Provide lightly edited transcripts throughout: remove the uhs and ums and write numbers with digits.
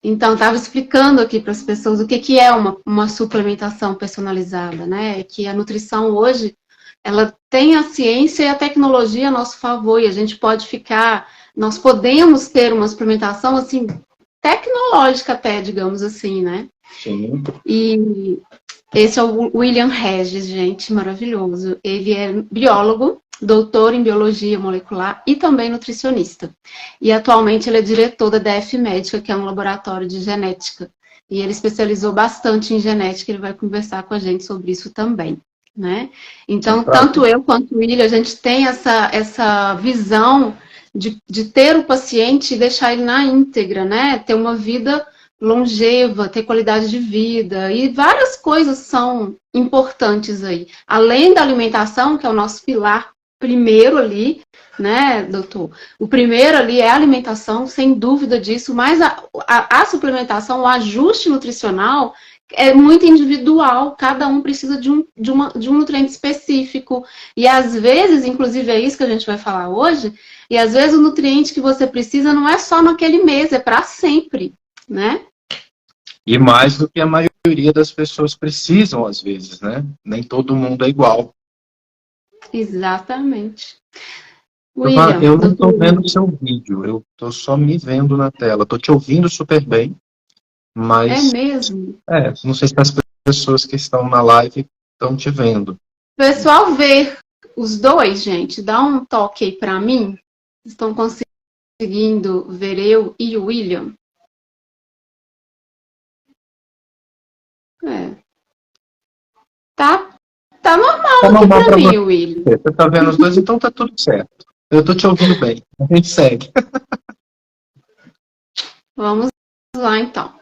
Então, estava explicando aqui para as pessoas o que é uma suplementação personalizada, né? Que a nutrição hoje, ela tem a ciência e a tecnologia a nosso favor, e a gente pode ficar, nós podemos ter uma suplementação, assim, tecnológica até, digamos assim, né? Sim. E esse é o William Regis, gente, maravilhoso. Ele é biólogo, doutor em biologia molecular e também nutricionista. E atualmente ele é diretor da DF Médica, que é um laboratório de genética. E ele especializou bastante em genética, ele vai conversar com a gente sobre isso também, né? Então, tanto eu quanto o William, a gente tem essa visão de ter o paciente e deixar ele na íntegra, né? Ter uma vida longeva, ter qualidade de vida, e várias coisas são importantes aí. Além da alimentação, que é o nosso pilar primeiro ali, né, doutor? O primeiro ali é a alimentação, sem dúvida disso, mas a suplementação, o ajuste nutricional é muito individual, cada um precisa de um nutriente específico, e às vezes, inclusive é isso que a gente vai falar hoje, e às vezes o nutriente que você precisa não é só naquele mês, é para sempre, né? E mais do que a maioria das pessoas precisam, às vezes, né? Nem todo mundo é igual. Exatamente. William, eu não estou vendo William. o seu vídeo, eu estou só me vendo na tela. Estou te ouvindo super bem, mas... É mesmo? não sei se as pessoas que estão na live estão te vendo. O pessoal vê os dois, gente, dá um toque aí para mim. Estão conseguindo ver eu e o William? Tá normal aqui para mim, William. Você está vendo os dois, então tá tudo certo. Eu estou te ouvindo bem. A gente segue. Vamos lá, então.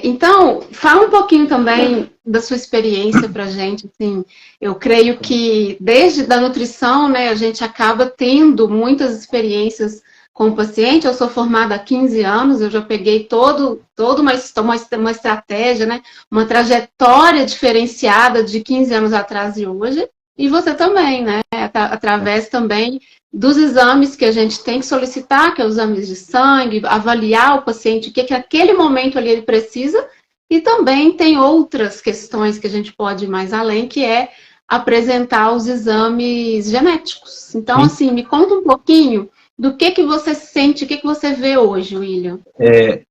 Então, fala um pouquinho também da sua experiência para a gente. Assim, eu creio que desde da nutrição, né, a gente acaba tendo muitas experiências com o paciente. Eu sou formada há 15 anos, eu já peguei toda uma estratégia, né, uma trajetória diferenciada de 15 anos atrás e hoje. E você também, né, através também dos exames que a gente tem que solicitar, que é os exames de sangue, avaliar o paciente, o que aquele momento ali ele precisa, e também tem outras questões que a gente pode ir mais além, que é apresentar os exames genéticos. Então, assim, me conta um pouquinho do que você sente, o que você vê hoje, William.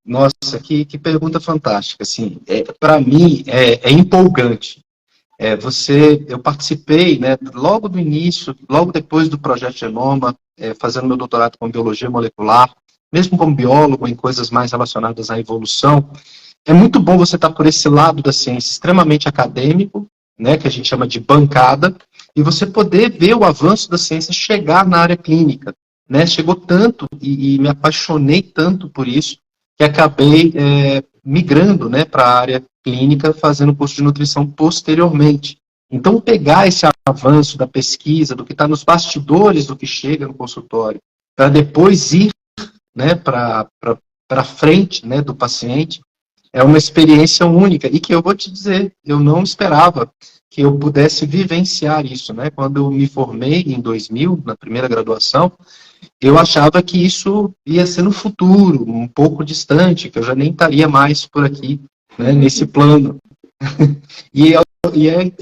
Nossa, que pergunta fantástica. Assim, para mim, é empolgante. Eu participei, né, logo do início, logo depois do Projeto Genoma, fazendo meu doutorado com biologia molecular, mesmo como biólogo, em coisas mais relacionadas à evolução. É muito bom você estar por esse lado da ciência extremamente acadêmico, né, que a gente chama de bancada, e você poder ver o avanço da ciência chegar na área clínica. Né? Chegou tanto, e me apaixonei tanto por isso, que acabei migrando, né, para a área clínica, fazendo curso de nutrição posteriormente. Então, pegar esse avanço da pesquisa, do que está nos bastidores do que chega no consultório, para depois ir, né, para frente, né, do paciente, é uma experiência única. E que eu vou te dizer, eu não esperava que eu pudesse vivenciar isso. Né? Quando eu me formei em 2000, na primeira graduação, eu achava que isso ia ser no futuro, um pouco distante, que eu já nem estaria mais por aqui, né, nesse plano. E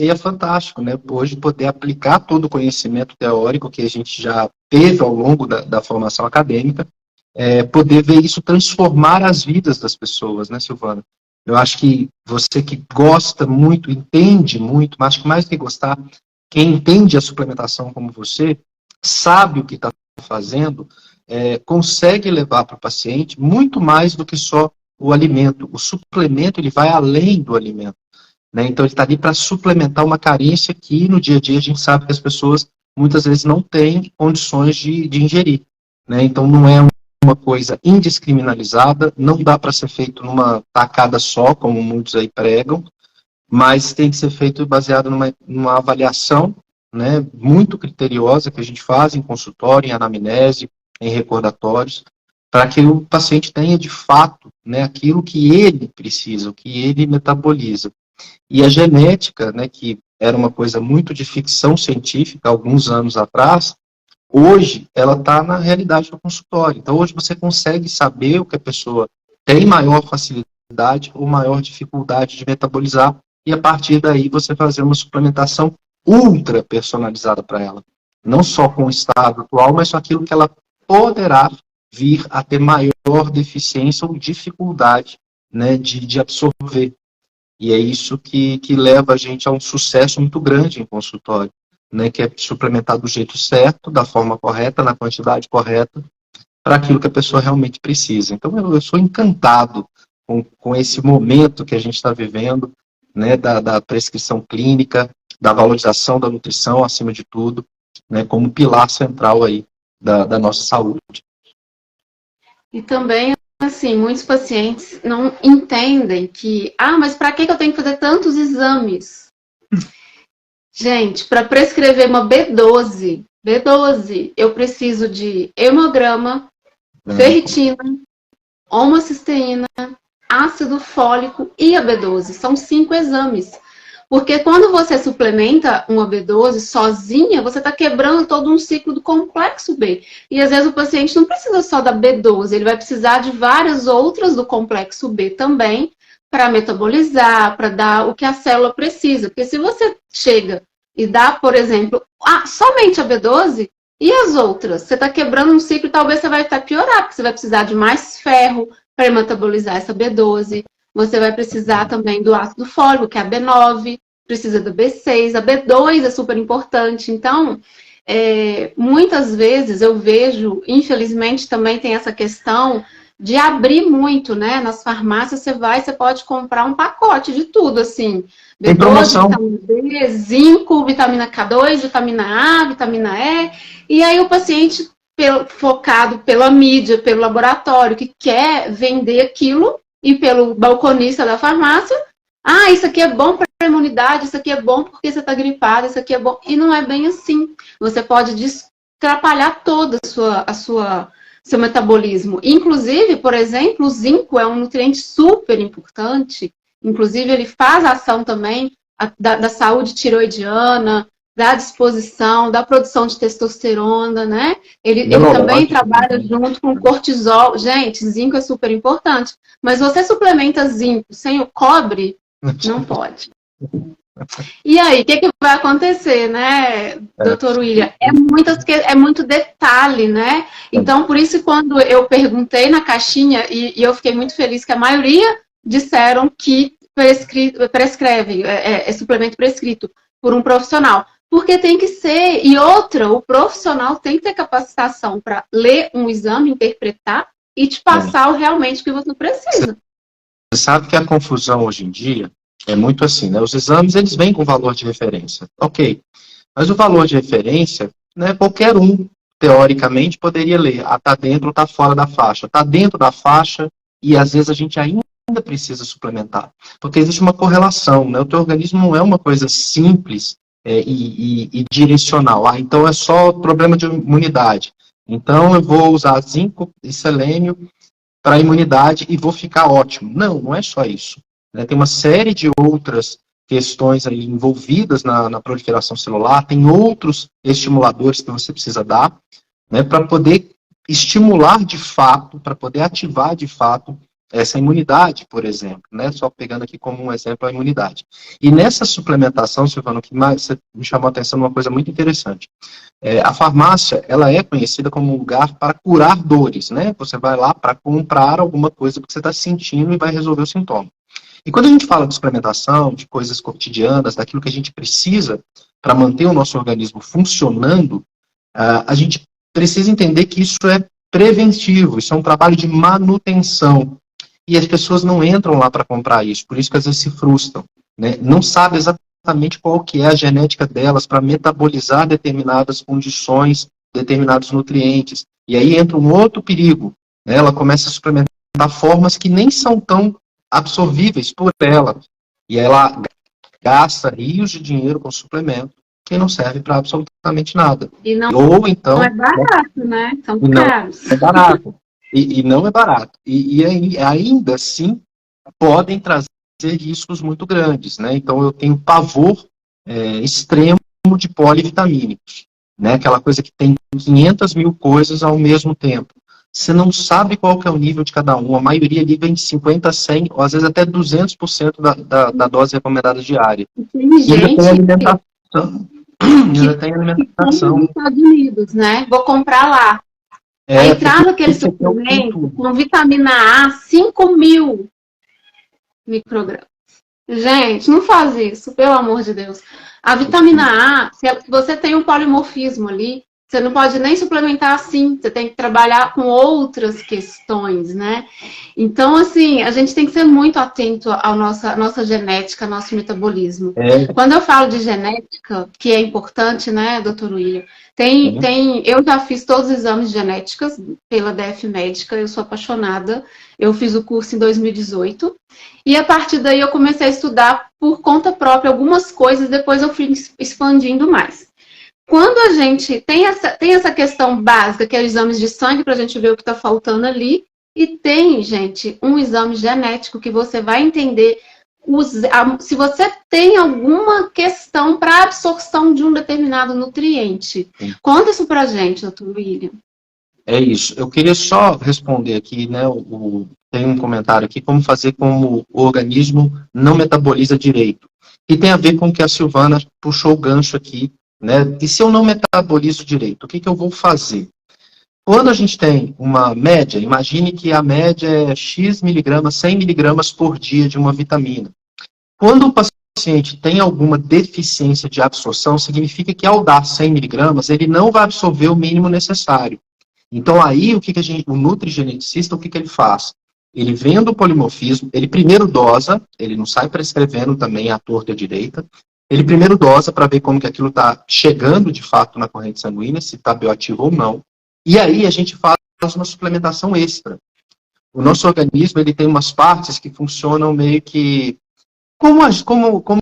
é fantástico, né, hoje poder aplicar todo o conhecimento teórico que a gente já teve ao longo da formação acadêmica, poder ver isso transformar as vidas das pessoas, né, Silvana? Eu acho que você que gosta muito, entende muito, mas acho que mais do que gostar, quem entende a suplementação como você, sabe o que está fazendo, consegue levar para o paciente muito mais do que só o alimento. O suplemento, ele vai além do alimento. Né? Então, ele está ali para suplementar uma carência que, no dia a dia, a gente sabe que as pessoas, muitas vezes, não têm condições de ingerir. Né? Então, não é uma coisa indiscriminalizada, não dá para ser feito numa tacada só, como muitos aí pregam, mas tem que ser feito baseado numa avaliação, né, muito criteriosa que a gente faz em consultório, em anamnese, em recordatórios, para que o paciente tenha de fato, né, aquilo que ele precisa, o que ele metaboliza. E a genética, né, que era uma coisa muito de ficção científica alguns anos atrás, hoje ela está na realidade do consultório. Então, hoje você consegue saber o que a pessoa tem maior facilidade ou maior dificuldade de metabolizar, e a partir daí você fazer uma suplementação ultra personalizada para ela. Não só com o estado atual, mas com aquilo que ela poderá vir a ter maior deficiência ou dificuldade, né, de absorver. E é isso que leva a gente a um sucesso muito grande em consultório, né, que é suplementar do jeito certo, da forma correta, na quantidade correta, para aquilo que a pessoa realmente precisa. Então, eu sou encantado com esse momento que a gente está vivendo, né, da prescrição clínica, da valorização da nutrição, acima de tudo, né, como pilar central aí da nossa saúde. E também, assim, muitos pacientes não entendem que, mas para que eu tenho que fazer tantos exames? Gente, para prescrever uma B12, eu preciso de hemograma, ferritina, homocisteína, ácido fólico e a B12. São 5 exames. Porque quando você suplementa uma B12 sozinha, você está quebrando todo um ciclo do complexo B. E às vezes o paciente não precisa só da B12, ele vai precisar de várias outras do complexo B também, para metabolizar, para dar o que a célula precisa. Porque se você chega e dá, por exemplo, somente a B12, e as outras? Você está quebrando um ciclo e talvez você vai até piorar, porque você vai precisar de mais ferro para metabolizar essa B12. Você vai precisar também do ácido fólico, que é a B9, precisa do B6, a B2 é super importante. Então, muitas vezes eu vejo, infelizmente também tem essa questão de abrir muito, né? Nas farmácias você pode comprar um pacote de tudo, assim. B12, vitamina D, zinco, vitamina K2, vitamina A, vitamina E. E aí o paciente, focado pela mídia, pelo laboratório, que quer vender aquilo, e pelo balconista da farmácia, isso aqui é bom para a imunidade, isso aqui é bom porque você está gripado, isso aqui é bom. E não é bem assim. Você pode atrapalhar todo seu metabolismo. Inclusive, por exemplo, o zinco é um nutriente super importante. Inclusive, ele faz ação também da saúde tiroidiana, da disposição, da produção de testosterona, né? Ele também trabalha junto com o cortisol. Gente, zinco é super importante. Mas você suplementa zinco sem o cobre, não pode. E aí, o que vai acontecer, né, doutor William? É muito detalhe, né? Então, por isso, quando eu perguntei na caixinha, e eu fiquei muito feliz que a maioria disseram que prescreve, é suplemento prescrito por um profissional. Porque tem que ser, e outra, o profissional tem que ter capacitação para ler um exame, interpretar e te passar realmente o que você precisa. Você sabe que a confusão hoje em dia é muito assim, né? Os exames, eles vêm com valor de referência. Ok. Mas o valor de referência, né, qualquer um, teoricamente, poderia ler. Está dentro ou está fora da faixa. Está dentro da faixa e, às vezes, a gente ainda precisa suplementar. Porque existe uma correlação, né? O teu organismo não é uma coisa simples e direcional. Então, é só problema de imunidade. Então, eu vou usar zinco e selênio para a imunidade e vou ficar ótimo. Não, não é só isso. Né? Tem uma série de outras questões aí envolvidas na proliferação celular, tem outros estimuladores que você precisa dar, né, para poder estimular de fato, para poder ativar de fato essa imunidade, por exemplo, né? Só pegando aqui como um exemplo a imunidade. E nessa suplementação, Silvano, que mais você me chamou a atenção uma coisa muito interessante. A farmácia, ela é conhecida como um lugar para curar dores, né? Você vai lá para comprar alguma coisa que você está sentindo e vai resolver o sintoma. E quando a gente fala de suplementação, de coisas cotidianas, daquilo que a gente precisa para manter o nosso organismo funcionando, a gente precisa entender que isso é preventivo, isso é um trabalho de manutenção. E as pessoas não entram lá para comprar isso, por isso que às vezes se frustram, né? Não sabem exatamente qual que é a genética delas para metabolizar determinadas condições, determinados nutrientes. E aí entra um outro perigo, né? Ela começa a suplementar formas que nem são tão absorvíveis por ela. E ela gasta rios de dinheiro com suplemento que não serve para absolutamente nada. E não, ou então, não é barato, né? São caros. Não é barato. E não é barato. E ainda assim, podem trazer riscos muito grandes, né? Então, eu tenho pavor extremo de polivitamínicos. né? Aquela coisa que tem 500 mil coisas ao mesmo tempo. Você não sabe qual que é o nível de cada um. A maioria ali vem de 50 a 100, ou às vezes até 200% da dose recomendada diária. Tem E ainda tem gente alimentação. Ainda tem que compra nos alimentação. Estados Unidos, né? Vou comprar lá. Aí Porque traz aquele isso aqui é o que tem suplemento tudo. com vitamina A, 5.000 microgramas. Gente, não faz isso, pelo amor de Deus. A vitamina A, se você tem um polimorfismo ali, você não pode nem suplementar assim, você tem que trabalhar com outras questões, né? Então, assim, a gente tem que ser muito atento à nossa genética, ao nosso metabolismo. É, Quando eu falo de genética, que é importante, né, doutor William, sim. eu já fiz todos os exames de genéticas pela DF Médica, eu sou apaixonada, eu fiz o curso em 2018, e a partir daí eu comecei a estudar por conta própria algumas coisas, depois eu fui expandindo mais. Quando a gente tem essa questão básica, que é os exames de sangue, para a gente ver o que está faltando ali, e tem, gente, um exame genético que você vai entender se você tem alguma questão para absorção de um determinado nutriente. Sim. Conta isso para a gente, doutor William. É isso. Eu queria só responder aqui, né? Tem um comentário aqui, como fazer como o organismo não metaboliza direito. E tem a ver com o que a Silvana puxou o gancho aqui, né? E se eu não metabolizo direito, o que eu vou fazer? Quando a gente tem uma média, imagine que a média é X miligramas, 100 miligramas por dia de uma vitamina. Quando o paciente tem alguma deficiência de absorção, significa que ao dar 100 miligramas, ele não vai absorver o mínimo necessário. Então aí o nutrigeneticista, o que ele faz? Ele vendo o polimorfismo, ele primeiro dosa, ele não sai prescrevendo também à torta e à direita, ele primeiro dosa para ver como que aquilo está chegando de fato na corrente sanguínea, se está bioativo ou não. E aí a gente faz uma suplementação extra. O nosso organismo ele tem umas partes que funcionam meio que como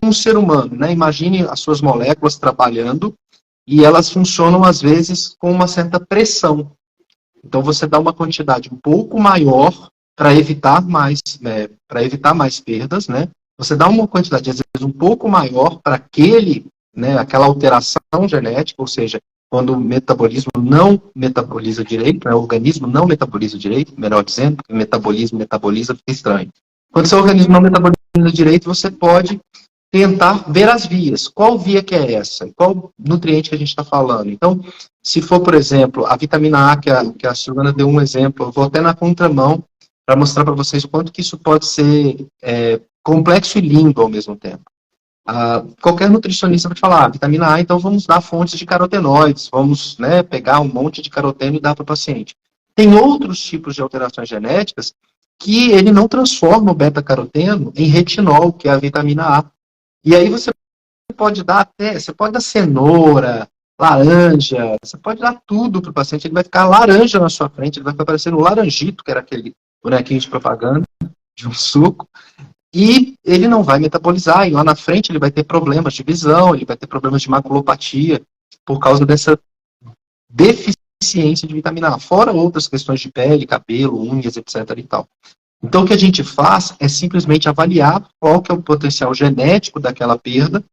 um ser humano, né? Imagine as suas moléculas trabalhando e elas funcionam às vezes com uma certa pressão. Então você dá uma quantidade um pouco maior para evitar mais perdas, né? Você dá uma quantidade às vezes um pouco maior para aquela alteração genética, ou seja, quando o metabolismo não metaboliza direito, né, o organismo não metaboliza direito, melhor dizendo, porque metaboliza, fica estranho. Quando seu organismo não metaboliza direito, você pode tentar ver as vias. Qual via que é essa? Qual nutriente que a gente está falando? Então, se for, por exemplo, a vitamina A, que a Silvana deu um exemplo, eu vou até na contramão para mostrar para vocês o quanto que isso pode ser complexo e lindo ao mesmo tempo. Qualquer nutricionista vai falar, vitamina A, então vamos dar fontes de carotenoides, vamos pegar um monte de caroteno e dar para o paciente. Tem outros tipos de alterações genéticas que ele não transforma o beta-caroteno em retinol, que é a vitamina A. E aí você pode dar cenoura, laranja, você pode dar tudo para o paciente, ele vai ficar laranja na sua frente, ele vai ficar parecendo um laranjito, que era aquele bonequinho de propaganda de um suco, e ele não vai metabolizar, e lá na frente ele vai ter problemas de visão, ele vai ter problemas de maculopatia, por causa dessa deficiência de vitamina A, fora outras questões de pele, cabelo, unhas, etc. e tal. Então, o que a gente faz é simplesmente avaliar qual que é o potencial genético daquela perda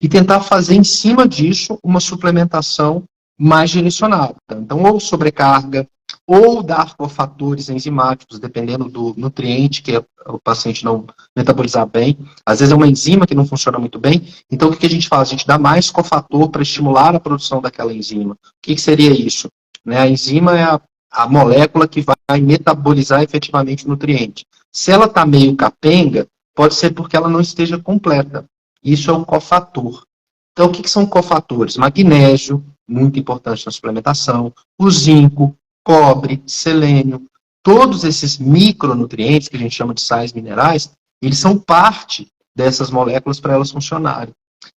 e tentar fazer em cima disso uma suplementação mais direcionada. Então, ou sobrecarga, ou dar cofatores enzimáticos, dependendo do nutriente que o paciente não metabolizar bem. Às vezes é uma enzima que não funciona muito bem. Então, o que a gente faz? A gente dá mais cofator para estimular a produção daquela enzima. O que seria isso? A enzima é a molécula que vai metabolizar efetivamente o nutriente. Se ela está meio capenga, pode ser porque ela não esteja completa. Isso é um cofator. Então, o que são cofatores? Magnésio, muito importante na suplementação, o zinco, cobre, selênio, todos esses micronutrientes, que a gente chama de sais minerais, eles são parte dessas moléculas para elas funcionarem.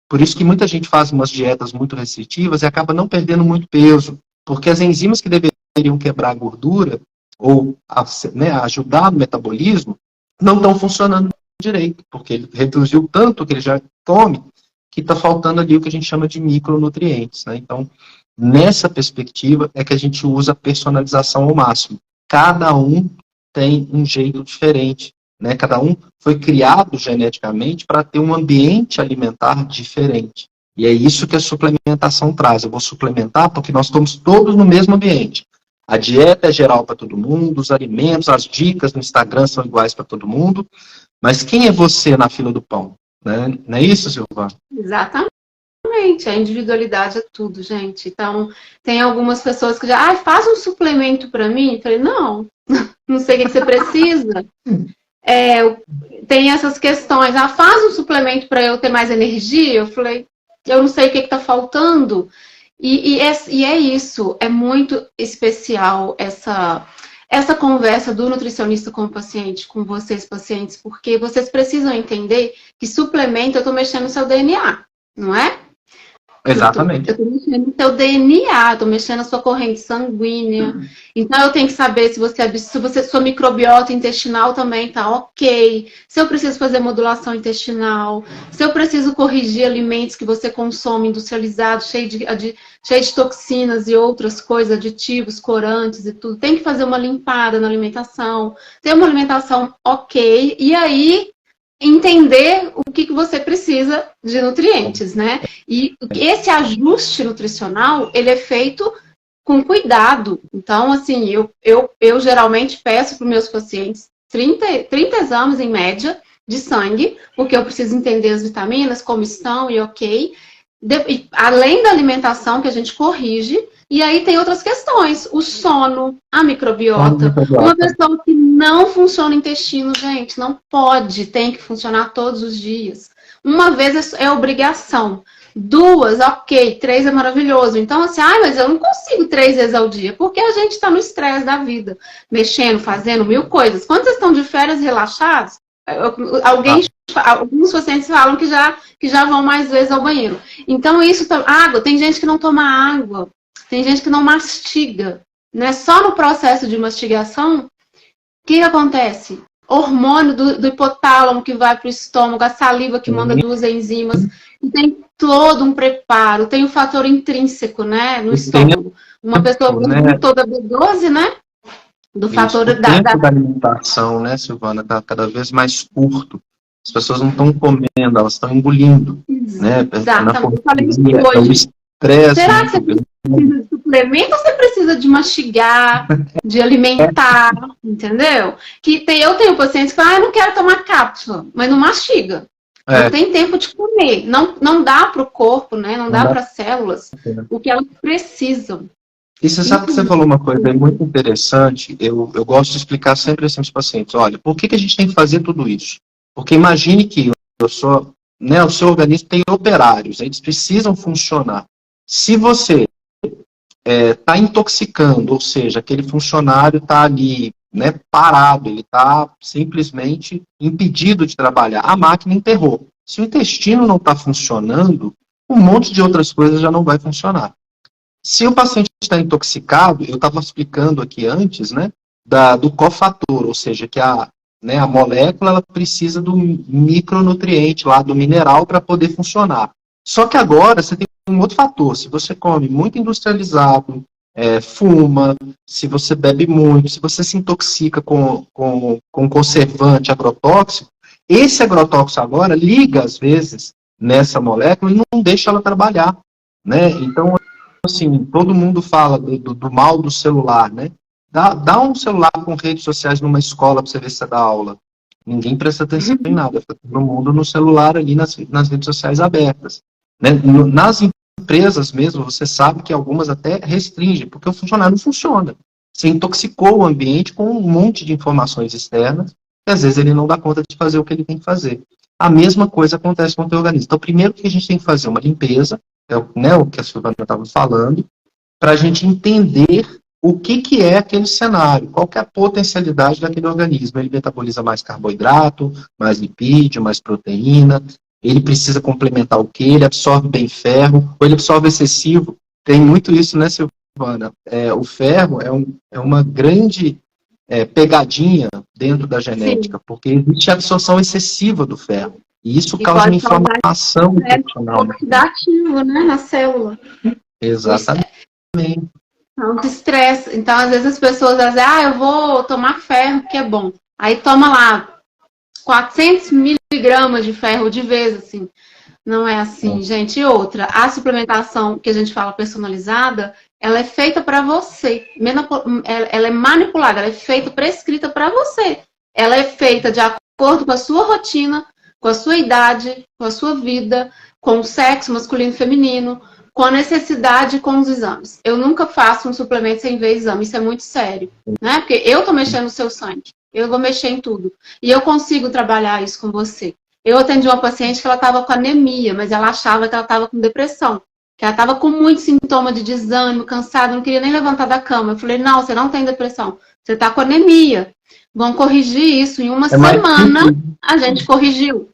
Por isso que muita gente faz umas dietas muito restritivas e acaba não perdendo muito peso, porque as enzimas que deveriam quebrar a gordura ou ajudar no metabolismo não estão funcionando direito, porque ele reduziu tanto que ele já come que está faltando ali o que a gente chama de micronutrientes. Então, nessa perspectiva é que a gente usa a personalização ao máximo. Cada um tem um jeito diferente. Cada um foi criado geneticamente para ter um ambiente alimentar diferente. E é isso que a suplementação traz. Eu vou suplementar porque nós estamos todos no mesmo ambiente. A dieta é geral para todo mundo, os alimentos, as dicas no Instagram são iguais para todo mundo, mas quem é você na fila do pão? Né? Não é isso, Silvana? Exatamente. A individualidade é tudo, gente. Então, tem algumas pessoas que já, faz um suplemento para mim. Eu falei, não, não sei o que você precisa. Tem essas questões. Faz um suplemento para eu ter mais energia. Eu falei, eu não sei o que está faltando. E é isso, é muito especial essa conversa do nutricionista com o paciente, com vocês pacientes, porque vocês precisam entender que suplemento eu estou mexendo no seu DNA, não é? Exatamente. Eu estou mexendo no seu DNA, estou mexendo na sua corrente sanguínea. Então, eu tenho que saber se sua microbiota intestinal também está ok. Se eu preciso fazer modulação intestinal. Se eu preciso corrigir alimentos que você consome industrializados, cheio de toxinas e outras coisas, aditivos, corantes e tudo. Tem que fazer uma limpada na alimentação. Ter uma alimentação ok. E aí, entender o que você precisa de nutrientes, né? E esse ajuste nutricional, ele é feito com cuidado. Então, assim, eu geralmente peço para os meus pacientes 30 exames, em média, de sangue, porque eu preciso entender as vitaminas, como estão e ok. Além da alimentação, que a gente corrige, e aí tem outras questões, o sono, a microbiota. Uma pessoa que não funciona o intestino, gente, não pode, tem que funcionar todos os dias. Uma vez é obrigação. 2, ok, 3 é maravilhoso. Então, assim, mas eu não consigo 3 vezes ao dia, porque a gente está no estresse da vida, mexendo, fazendo mil coisas. Quando vocês estão de férias relaxados, alguns pacientes falam que já vão mais vezes ao banheiro. Então, água, tem gente que não toma água, tem gente que não mastiga, né? Só no processo de mastigação, o que acontece? Hormônio do hipotálamo que vai para o estômago, a saliva que manda 2 enzimas, e tem todo um preparo, tem o fator intrínseco, né, no estômago. Uma pessoa toda B12, né? Do fator o tempo da alimentação, né, Silvana, está cada vez mais curto. As pessoas não estão comendo, elas estão engolindo. Né? Exatamente. Eu falei isso hoje. O estresse. Será que você precisa de suplemento ou você precisa de mastigar, de alimentar, entendeu? Eu tenho pacientes que falam, eu não quero tomar cápsula, mas não mastiga. Não tem tempo de comer. Não dá para o corpo, né? Não dá para as células o que elas precisam. E você sabe que você falou uma coisa muito interessante, eu gosto de explicar sempre assim aos pacientes, olha, por que a gente tem que fazer tudo isso? Porque imagine que o seu organismo tem operários, eles precisam funcionar. Se você está intoxicando, ou seja, aquele funcionário está ali, né, parado, ele está simplesmente impedido de trabalhar, a máquina enterrou. Se o intestino não está funcionando, um monte de outras coisas já não vai funcionar. Se o paciente está intoxicado, eu estava explicando aqui antes, né, do cofator, ou seja, que a molécula ela precisa do micronutriente lá, do mineral, para poder funcionar. Só que agora você tem um outro fator. Se você come muito industrializado, fuma, se você bebe muito, se você se intoxica com conservante agrotóxico, esse agrotóxico agora liga, às vezes, nessa molécula e não deixa ela trabalhar. Né? Então, assim, todo mundo fala do mal do celular, né? Dá um celular com redes sociais numa escola para você ver se você dá aula. Ninguém presta atenção em nada. Fica todo mundo no celular ali nas redes sociais abertas. Né? Nas empresas mesmo, você sabe que algumas até restringem, porque o funcionário não funciona. Você intoxicou o ambiente com um monte de informações externas e às vezes ele não dá conta de fazer o que ele tem que fazer. A mesma coisa acontece com o teu organismo. Então, primeiro que a gente tem que fazer uma limpeza, o que a Silvana estava falando, para a gente entender o que é aquele cenário, qual que é a potencialidade daquele organismo. Ele metaboliza mais carboidrato, mais lipídio, mais proteína, ele precisa complementar o quê? Ele absorve bem ferro, ou ele absorve excessivo. Tem muito isso, né, Silvana? O ferro é uma grande pegadinha dentro da genética, porque existe a absorção excessiva do ferro. E isso causa uma inflamação intestinal. Oxidativo, né, na célula. Exatamente. Então, estresse. Então, às vezes as pessoas dizem, eu vou tomar ferro, que é bom. Aí toma lá 400 miligramas de ferro de vez, assim. Não é assim, gente. E outra, a suplementação que a gente fala personalizada, ela é feita para você. Ela é manipulada, ela é feita, prescrita para você. Ela é feita de acordo com a sua rotina, com a sua idade, com a sua vida, com o sexo masculino e feminino, com a necessidade e com os exames. Eu nunca faço um suplemento sem ver exame, isso é muito sério, né? Porque eu tô mexendo no seu sangue, eu vou mexer em tudo. E eu consigo trabalhar isso com você. Eu atendi uma paciente que ela estava com anemia, mas ela achava que ela estava com depressão. Que ela estava com muito sintoma de desânimo, cansada, não queria nem levantar da cama. Eu falei, não, você não tem depressão, você está com anemia. Vamos corrigir isso. Em uma semana, a gente corrigiu.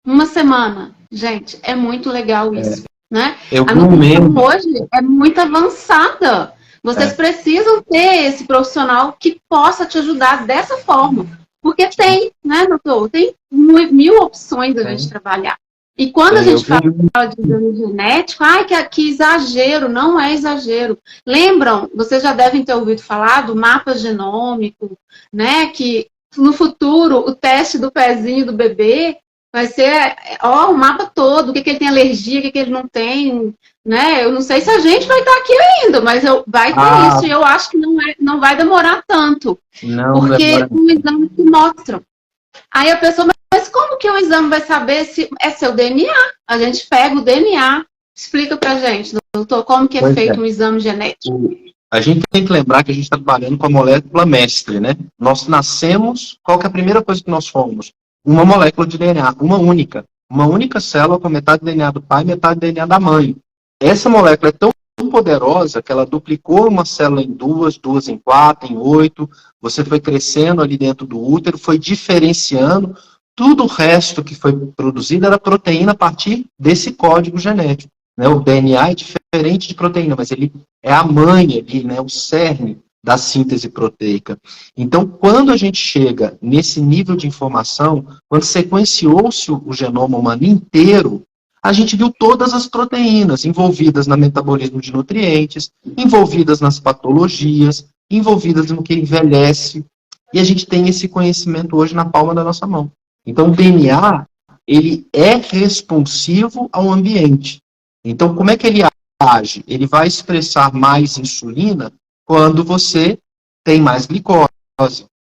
Uma semana. Gente, é muito legal isso, né? A nutrição hoje é muito avançada. Vocês precisam ter esse profissional que possa te ajudar dessa forma. Porque tem, né, doutor? Tem 1000 opções da gente trabalhar. E quando a gente fala de exame genético, que exagero, não é exagero. Lembram, vocês já devem ter ouvido falar do mapa genômico, né? Que no futuro o teste do pezinho do bebê vai ser o mapa todo, o que ele tem alergia, o que ele não tem, né? Eu não sei se a gente vai estar aqui ainda, mas vai ter isso, e eu acho que não vai demorar tanto. Porque um exame que mostra. Aí a pessoa, mas como que o exame vai saber se é seu DNA? A gente pega o DNA, explica pra gente, doutor, como que é feito um exame genético. A gente tem que lembrar que a gente está trabalhando com a molécula mestre, né? Nós nascemos, qual que é a primeira coisa que nós fomos? Uma molécula de DNA, uma única célula com metade do DNA do pai e metade do DNA da mãe. Essa molécula é tão poderosa que ela duplicou uma célula em duas em 4, em 8, você foi crescendo ali dentro do útero, foi diferenciando, tudo o resto que foi produzido era proteína a partir desse código genético. Né? O DNA é diferente de proteína, mas ele é a mãe ali, né? O cerne da síntese proteica. Então, quando a gente chega nesse nível de informação, quando sequenciou-se o genoma humano inteiro, a gente viu todas as proteínas envolvidas no metabolismo de nutrientes, envolvidas nas patologias, envolvidas no que envelhece, e a gente tem esse conhecimento hoje na palma da nossa mão. Então, o DNA, ele é responsivo ao ambiente. Então, como é que ele age? Ele vai expressar mais insulina quando você tem mais glicose.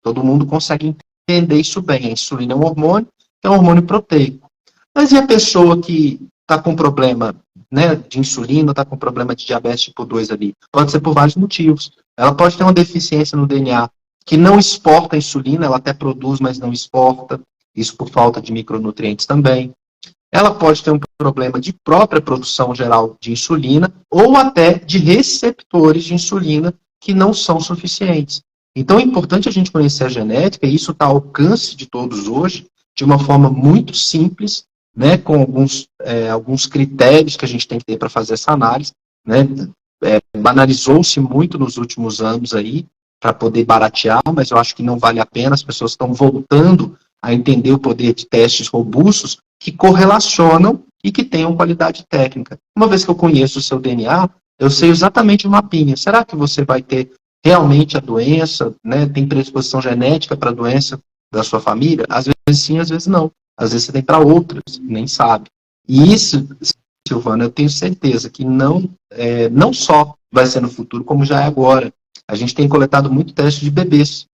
Todo mundo consegue entender isso bem. A insulina é um hormônio proteico. Mas e a pessoa que está com problema, né, de insulina, está com problema de diabetes tipo 2 ali? Pode ser por vários motivos. Ela pode ter uma deficiência no DNA que não exporta a insulina, ela até produz, mas não exporta. Isso por falta de micronutrientes também. Ela pode ter um problema de própria produção geral de insulina ou até de receptores de insulina que não são suficientes. Então é importante a gente conhecer a genética, e isso está ao alcance de todos hoje, de uma forma muito simples, né, com alguns critérios que a gente tem que ter para fazer essa análise. Né? Banalizou-se muito nos últimos anos aí, para poder baratear, mas eu acho que não vale a pena, as pessoas estão voltando a entender o poder de testes robustos que correlacionam e que tenham qualidade técnica. Uma vez que eu conheço o seu DNA, eu sei exatamente o mapinha. Será que você vai ter realmente a doença, né? Tem predisposição genética para a doença da sua família? Às vezes sim, às vezes não. Às vezes você tem para outras, nem sabe. E isso, Silvana, eu tenho certeza que não só vai ser no futuro, como já é agora. A gente tem coletado muito teste de bebês.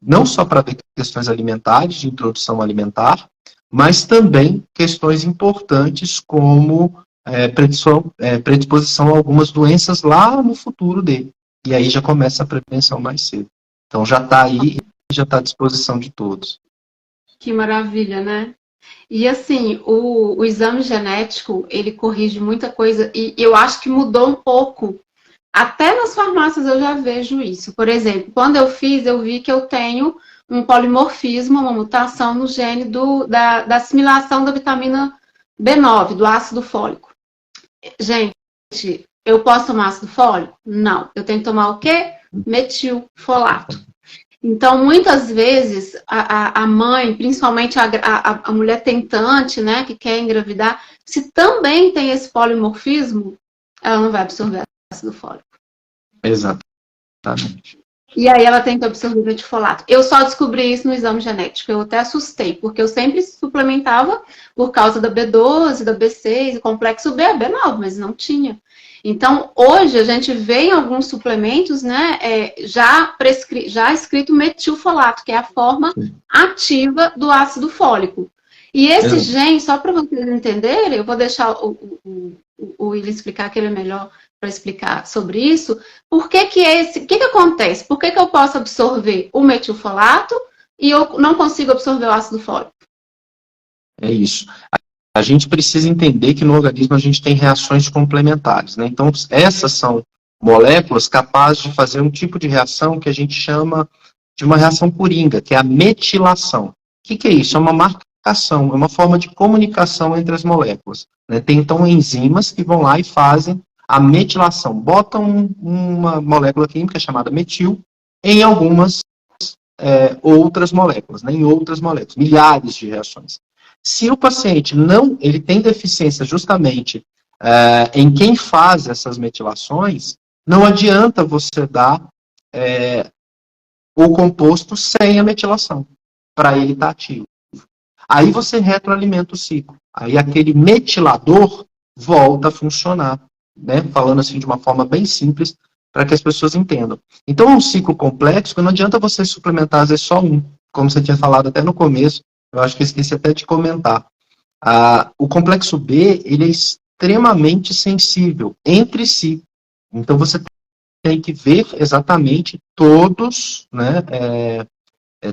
Não só para ver questões alimentares, de introdução alimentar, mas também questões importantes como predisposição a algumas doenças lá no futuro dele. E aí já começa a prevenção mais cedo. Então já está aí, já está à disposição de todos. Que maravilha, né? E assim, o exame genético, ele corrige muita coisa, e eu acho que mudou um pouco. Até nas farmácias eu já vejo isso. Por exemplo, quando eu vi que eu tenho um polimorfismo, uma mutação no gene da assimilação da vitamina B9, do ácido fólico. Gente, eu posso tomar ácido fólico? Não. Eu tenho que tomar o quê? Metilfolato. Então, muitas vezes, a mãe, principalmente a mulher tentante, né, que quer engravidar, se também tem esse polimorfismo, ela não vai absorver ácido fólico. Exatamente. E aí ela tem que absorver metilfolato. Eu só descobri isso no exame genético. Eu até assustei, porque eu sempre suplementava por causa da B12, da B6, complexo B, B9, mas não tinha. Então, hoje a gente vê em alguns suplementos, né, já escrito metilfolato, que é a forma ativa do ácido fólico. E esse gene, só para vocês entenderem, eu vou deixar o William explicar, que ele é melhor para explicar sobre isso. Por que que acontece? Por que eu posso absorver o metilfolato e eu não consigo absorver o ácido fólico? É isso. A gente precisa entender que no organismo a gente tem reações complementares, né? Então, essas são moléculas capazes de fazer um tipo de reação que a gente chama de uma reação coringa, que é a metilação. O que é isso? É uma marcação, é uma forma de comunicação entre as moléculas, né? Tem, então, enzimas que vão lá e fazem a metilação. Botam uma molécula química chamada metil em algumas outras moléculas, né? Em outras moléculas, milhares de reações. Se o paciente ele tem deficiência justamente em quem faz essas metilações, não adianta você dar o composto sem a metilação, para ele estar ativo. Aí você retroalimenta o ciclo. Aí aquele metilador volta a funcionar, né? Falando assim de uma forma bem simples, para que as pessoas entendam. Então é um ciclo complexo, que não adianta você suplementar às vezes só um, como você tinha falado até no começo. Eu acho que eu esqueci até de comentar. O complexo B, ele é extremamente sensível entre si. Então, você tem que ver exatamente todos, né,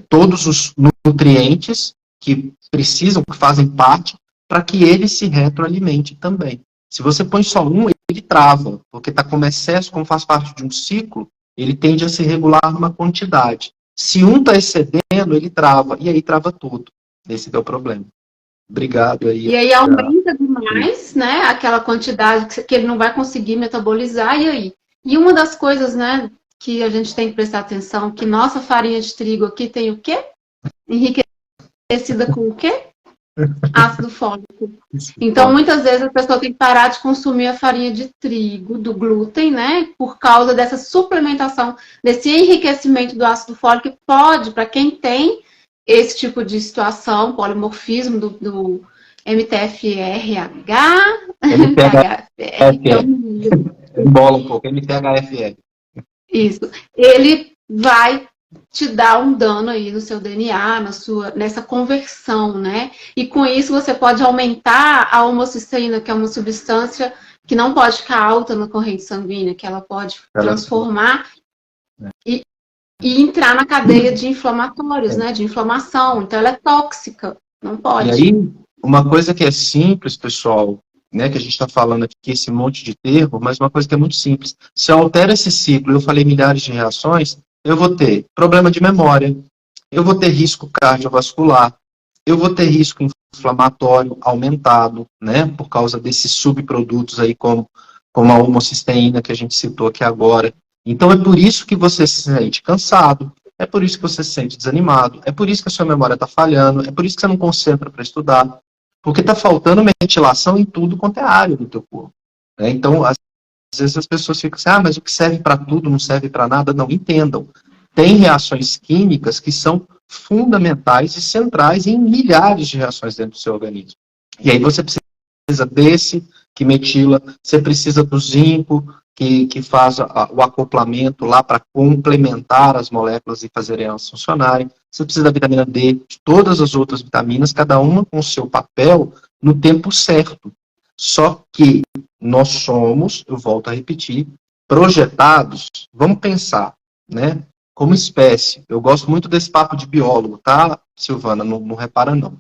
todos os nutrientes que precisam, que fazem parte, para que ele se retroalimente também. Se você põe só um, ele trava, porque está com excesso, como faz parte de um ciclo, ele tende a se regular numa quantidade. Se um está excedendo, ele trava, e aí trava tudo. Esse é o problema. Obrigado aí. E aí aumenta demais, né, aquela quantidade que ele não vai conseguir metabolizar, e aí? E uma das coisas, né, que a gente tem que prestar atenção, que nossa farinha de trigo aqui tem o quê? Enriquecida com o quê? Ácido fólico. Então, muitas vezes a pessoa tem que parar de consumir a farinha de trigo, do glúten, né, por causa dessa suplementação, desse enriquecimento do ácido fólico, que pode, para quem tem esse tipo de situação, polimorfismo do MTHFR, embola um pouco, MTHFR. Isso. Ele vai te dar um dano aí no seu DNA, nessa conversão, né? E com isso você pode aumentar a homocisteína, que é uma substância que não pode ficar alta na corrente sanguínea, que ela pode transformar e entrar na cadeia de inflamatórios, né? De inflamação. Então ela é tóxica, não pode. E aí, uma coisa que é simples, pessoal, né, que a gente está falando aqui, esse monte de termo, mas uma coisa que é muito simples. Se eu altero esse ciclo, eu falei milhares de reações, eu vou ter problema de memória, eu vou ter risco cardiovascular, eu vou ter risco inflamatório aumentado, né, por causa desses subprodutos aí, como a homocisteína que a gente citou aqui agora. Então é por isso que você se sente cansado, é por isso que você se sente desanimado, é por isso que a sua memória está falhando, é por isso que você não concentra para estudar, porque está faltando ventilação em tudo quanto é área do teu corpo. Né? Então, às vezes as pessoas ficam assim, mas o que serve para tudo não serve para nada. Não, entendam. Tem reações químicas que são fundamentais e centrais em milhares de reações dentro do seu organismo. E aí você precisa desse que metila, você precisa do zinco, que faz o acoplamento lá para complementar as moléculas e fazerem elas funcionarem. Você precisa da vitamina D, de todas as outras vitaminas, cada uma com o seu papel no tempo certo. Só que nós somos, eu volto a repetir, projetados, vamos pensar, né? Como espécie. Eu gosto muito desse papo de biólogo, tá, Silvana? Não repara, não.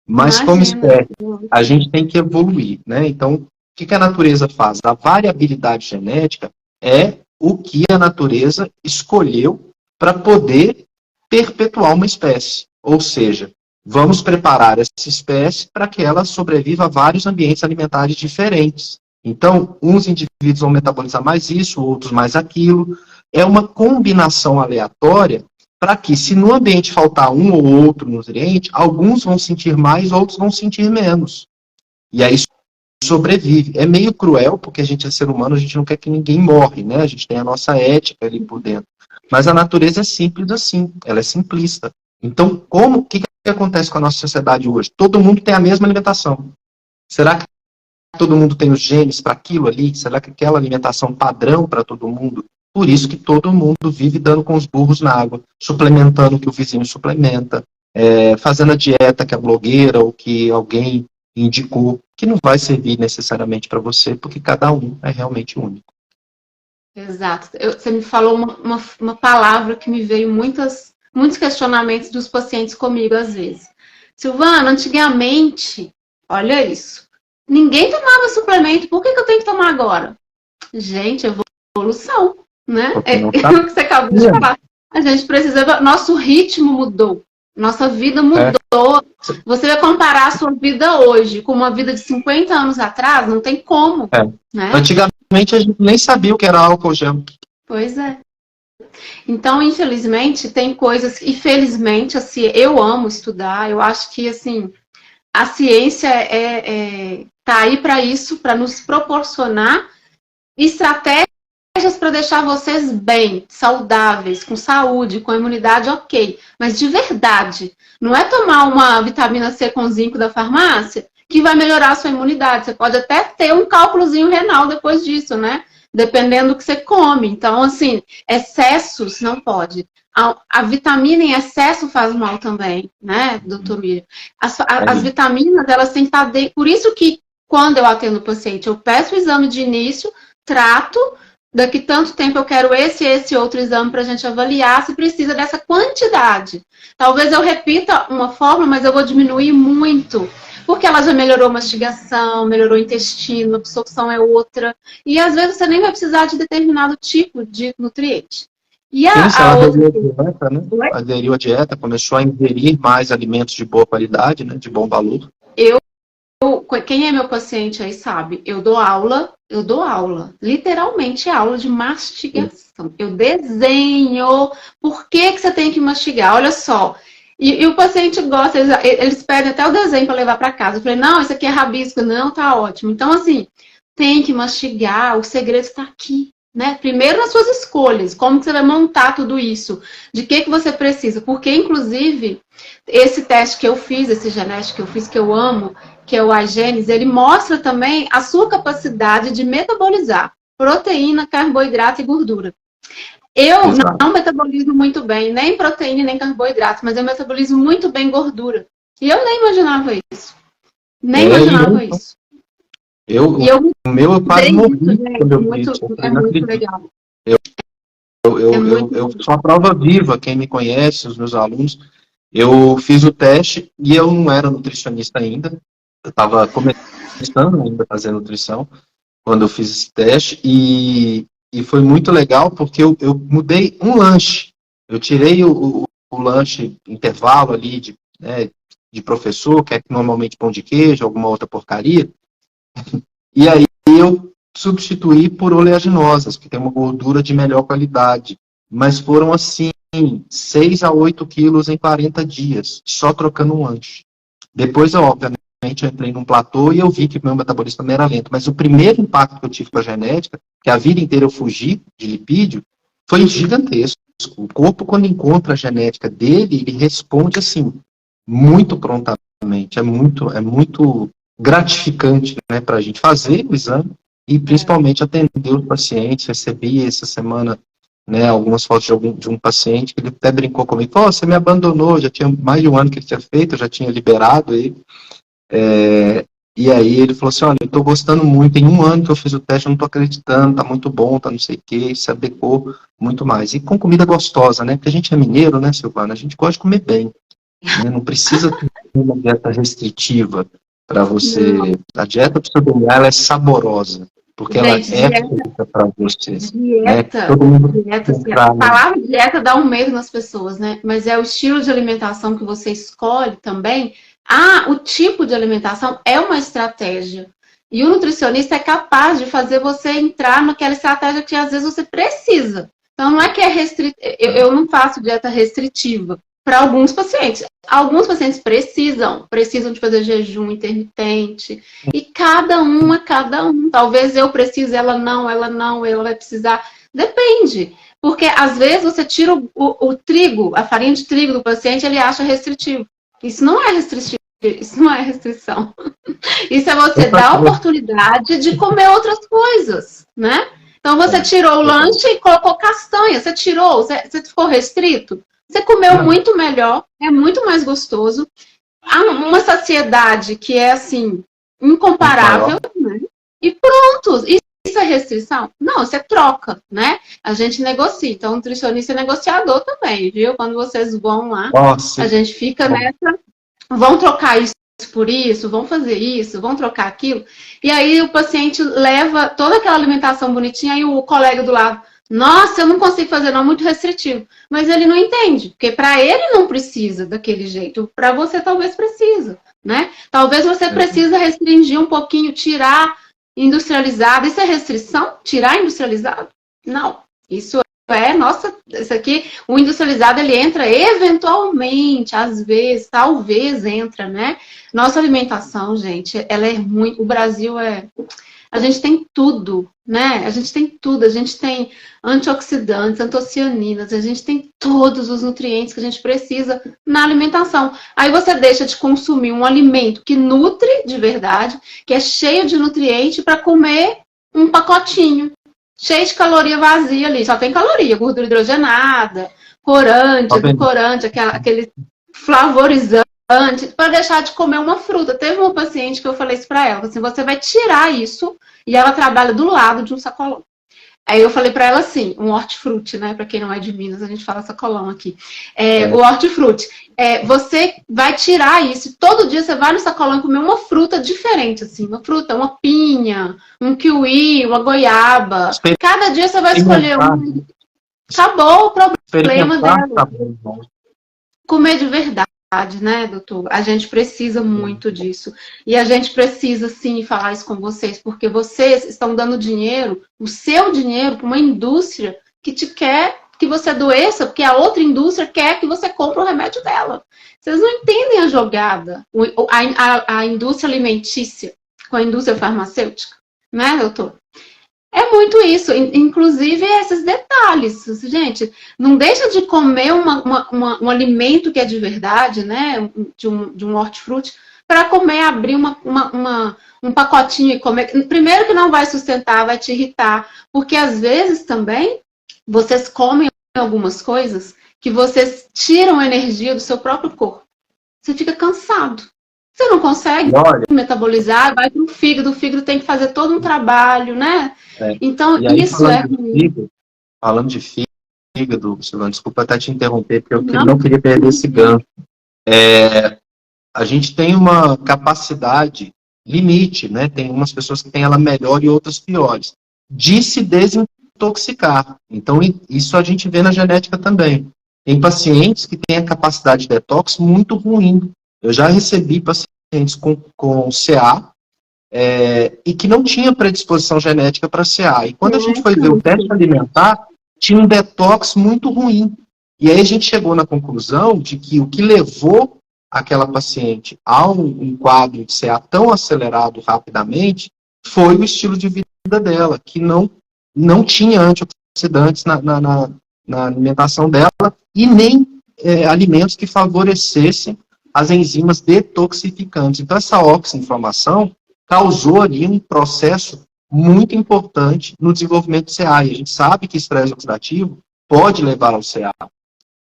Mas como espécie, a gente tem que evoluir, né? Então, o que a natureza faz? A variabilidade genética é o que a natureza escolheu para poder perpetuar uma espécie. Ou seja, vamos preparar essa espécie para que ela sobreviva a vários ambientes alimentares diferentes. Então, uns indivíduos vão metabolizar mais isso, outros mais aquilo. É uma combinação aleatória para que, se no ambiente faltar um ou outro nutriente, alguns vão sentir mais, outros vão sentir menos. E aí sobrevive. É meio cruel, porque a gente é ser humano, a gente não quer que ninguém morre, né? A gente tem a nossa ética ali por dentro. Mas a natureza é simples assim, ela é simplista. Então, o que acontece com a nossa sociedade hoje? Todo mundo tem a mesma alimentação. Será que todo mundo tem os genes para aquilo ali? Será que aquela alimentação padrão para todo mundo? Por isso que todo mundo vive dando com os burros na água, suplementando o que o vizinho suplementa, fazendo a dieta que a blogueira ou que alguém indicou, que não vai servir necessariamente para você, porque cada um é realmente único. Exato. Você me falou uma palavra que me veio muitos questionamentos dos pacientes comigo às vezes. Silvana, antigamente, olha isso, ninguém tomava suplemento, por que eu tenho que tomar agora? Gente, evolução, né? É o que você acabou de falar. A gente precisa, nosso ritmo mudou, nossa vida mudou. Você vai comparar a sua vida hoje com uma vida de 50 anos atrás, não tem como. Né? Antigamente a gente nem sabia o que era álcool gel. Pois é. Então, infelizmente, tem coisas, e felizmente, assim, eu amo estudar, eu acho que, assim, a ciência tá aí para isso, para nos proporcionar estratégias para deixar vocês bem, saudáveis, com saúde, com imunidade, ok. Mas de verdade, não é tomar uma vitamina C com zinco da farmácia que vai melhorar a sua imunidade. Você pode até ter um cálculozinho renal depois disso, né? Dependendo do que você come. Então, assim, excessos não pode. A vitamina em excesso faz mal também, né, doutor Miriam? As vitaminas, elas têm que estar dentro. Por isso que, quando eu atendo o paciente, eu peço o exame de início, trato, daqui tanto tempo eu quero esse outro exame para a gente avaliar se precisa dessa quantidade. Talvez eu repita uma fórmula, mas eu vou diminuir muito, porque ela já melhorou a mastigação, melhorou o intestino, a absorção é outra, e às vezes você nem vai precisar de determinado tipo de nutriente. E aderiu à dieta, começou a ingerir mais alimentos de boa qualidade, né, de bom valor. Quem é meu paciente aí sabe, eu dou aula, literalmente aula de mastigação. Eu desenho por que você tem que mastigar, olha só. E o paciente gosta, eles pedem até o desenho para levar para casa. Eu falei, não, isso aqui é rabisco, não, tá ótimo. Então, assim, tem que mastigar, o segredo está aqui, né? Primeiro nas suas escolhas, como que você vai montar tudo isso, de que você precisa. Porque, inclusive, esse teste que eu fiz, esse genético que eu fiz, que eu amo, que é o iGenes, ele mostra também a sua capacidade de metabolizar proteína, carboidrato e gordura. Eu não metabolizo muito bem, nem proteína, nem carboidrato, mas eu metabolizo muito bem gordura. E eu nem imaginava isso. Nem imaginava isso. O meu eu quase morri quando eu vi. É muito legal. Eu sou a prova viva, quem me conhece, os meus alunos. Eu fiz o teste e eu não era nutricionista ainda. Eu estava começando ainda a fazer nutrição quando eu fiz esse teste. E foi muito legal porque eu mudei um lanche. Eu tirei o lanche intervalo ali de professor, que é normalmente pão de queijo, alguma outra porcaria. E aí eu substituí por oleaginosas, que tem uma gordura de melhor qualidade. Mas foram assim, 6 a 8 quilos em 40 dias, só trocando um lanche. Depois, obviamente, eu entrei num platô e eu vi que o meu metabolismo também era lento. Mas o primeiro impacto que eu tive com a genética, que a vida inteira eu fugi de lipídio, foi gigantesco. O corpo, quando encontra a genética dele, ele responde assim, muito prontamente. É muito gratificante, né, para a gente fazer o exame e principalmente atender os pacientes. Recebi essa semana, né, algumas fotos de um paciente que ele até brincou comigo, pô, você me abandonou, já tinha mais de um ano que ele tinha feito, eu já tinha liberado ele. E aí ele falou assim, olha, eu estou gostando muito, em um ano que eu fiz o teste, eu não estou acreditando, tá muito bom, tá não sei o que, se adequou muito mais. E com comida gostosa, né, porque a gente é mineiro, né, Silvana, a gente gosta de comer bem, né? Não precisa ter uma dieta restritiva para você. Não. A dieta para você ganhar, ela é saborosa, porque gente, ela é feita para você. Dieta, né? Todo mundo dieta assim, a palavra dieta dá um medo nas pessoas, né? Mas é o estilo de alimentação que você escolhe também. O tipo de alimentação é uma estratégia. E o nutricionista é capaz de fazer você entrar naquela estratégia que às vezes você precisa. Então não é que é restritivo. Eu não faço dieta restritiva para alguns pacientes. Alguns pacientes precisam de fazer jejum intermitente. E cada um. Talvez eu precise, ela vai precisar. Depende. Porque, às vezes, você tira o trigo, a farinha de trigo do paciente, ele acha restritivo. Isso não é restritivo, isso não é restrição. Isso é você dar a oportunidade de comer outras coisas, né? Então, você tirou o lanche e colocou castanha. Você tirou, você ficou restrito. Você comeu muito melhor, é muito mais gostoso. Há uma saciedade que é, assim, incomparável, né? E pronto. Isso é restrição? Não, isso é troca, né? A gente negocia. Então, o nutricionista é negociador também, viu? Quando vocês vão lá, a gente fica nessa... Vão trocar isso por isso, vão fazer isso, vão trocar aquilo. E aí o paciente leva toda aquela alimentação bonitinha e o colega do lado, nossa, eu não consigo fazer, não, muito restritivo. Mas ele não entende, porque para ele não precisa daquele jeito, para você talvez precisa, né? Talvez você precisa restringir um pouquinho, tirar industrializado. Isso é restrição? Tirar industrializado? Não. Isso nossa, isso aqui, o industrializado, ele entra eventualmente, às vezes, talvez entra, né? Nossa alimentação, gente, ela é muito... O Brasil a gente tem tudo, né? A gente tem tudo. A gente tem antioxidantes, antocianinas, a gente tem todos os nutrientes que a gente precisa na alimentação. Aí você deixa de consumir um alimento que nutre de verdade, que é cheio de nutriente, para comer um pacotinho cheio de caloria vazia ali, só tem caloria, gordura hidrogenada, corante, edulcorante, aquele flavorizante, para deixar de comer uma fruta. Teve uma paciente que eu falei isso para ela, assim, você vai tirar isso, e ela trabalha do lado de um sacolão. Aí eu falei para ela assim, um hortifruti, né? Para quem não é de Minas, a gente fala sacolão aqui. O hortifruti. Você vai tirar isso. Todo dia você vai no sacolão e comer uma fruta diferente, assim. Uma fruta, uma pinha, um kiwi, uma goiaba. Cada dia você vai escolher um. Acabou o problema dela. Comer de verdade. Né, doutor? A gente precisa muito disso. E a gente precisa, sim, falar isso com vocês, porque vocês estão dando dinheiro, o seu dinheiro, para uma indústria que te quer que você adoeça, porque a outra indústria quer que você compre o remédio dela. Vocês não entendem a jogada, a indústria alimentícia com a indústria farmacêutica, né, doutor? É muito isso, inclusive esses detalhes. Gente, não deixa de comer um alimento que é de verdade, né? De um hortifruti, para comer, abrir um pacotinho e comer. Primeiro que não vai sustentar, vai te irritar. Porque às vezes também vocês comem algumas coisas que vocês tiram a energia do seu próprio corpo. Você fica cansado. Você não consegue metabolizar, vai para o fígado tem que fazer todo um trabalho, né? Então, aí, isso é ruim. Falando de fígado, Silvana, desculpa até te interromper, porque eu não queria perder esse gancho. A gente tem uma capacidade limite, né? Tem umas pessoas que têm ela melhor e outras piores, de se desintoxicar. Então, isso a gente vê na genética também. Tem pacientes que têm a capacidade de detox muito ruim. Eu já recebi pacientes com CA e que não tinha predisposição genética para CA. E quando a gente foi ver o teste alimentar, tinha um detox muito ruim. E aí a gente chegou na conclusão de que o que levou aquela paciente a um quadro de CA tão acelerado rapidamente foi o estilo de vida dela, que não tinha antioxidantes na alimentação dela e nem alimentos que favorecessem as enzimas detoxificantes. Então, essa oxi-inflamação causou ali um processo muito importante no desenvolvimento do CA. E a gente sabe que estresse oxidativo pode levar ao CA.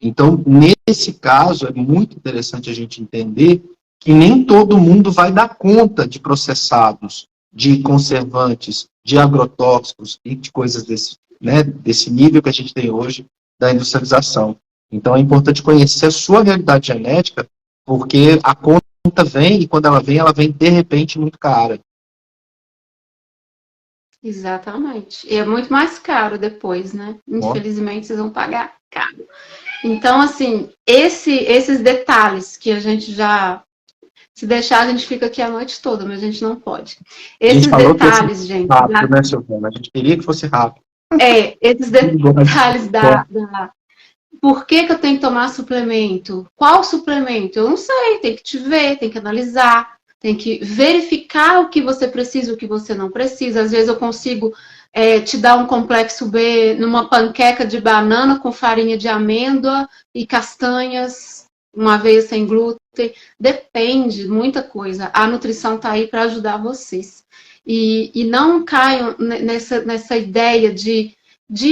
Então, nesse caso, é muito interessante a gente entender que nem todo mundo vai dar conta de processados, de conservantes, de agrotóxicos e de coisas desse nível que a gente tem hoje da industrialização. Então, é importante conhecer a sua realidade genética, porque a conta vem, e quando ela vem de repente muito cara. Exatamente. E é muito mais caro depois, né? Infelizmente, vocês vão pagar caro. Então, assim, esses detalhes que a gente já... Se deixar, a gente fica aqui a noite toda, mas a gente não pode. Esses detalhes, gente... Rápido, né, Silvana? A gente queria que fosse rápido. Esses detalhes Por que eu tenho que tomar suplemento? Qual suplemento? Eu não sei, tem que te ver, tem que analisar, tem que verificar o que você precisa, o que você não precisa. Às vezes eu consigo te dar um complexo B numa panqueca de banana com farinha de amêndoa e castanhas, uma vez sem glúten. Depende, muita coisa. A nutrição está aí para ajudar vocês. E não caiam nessa ideia de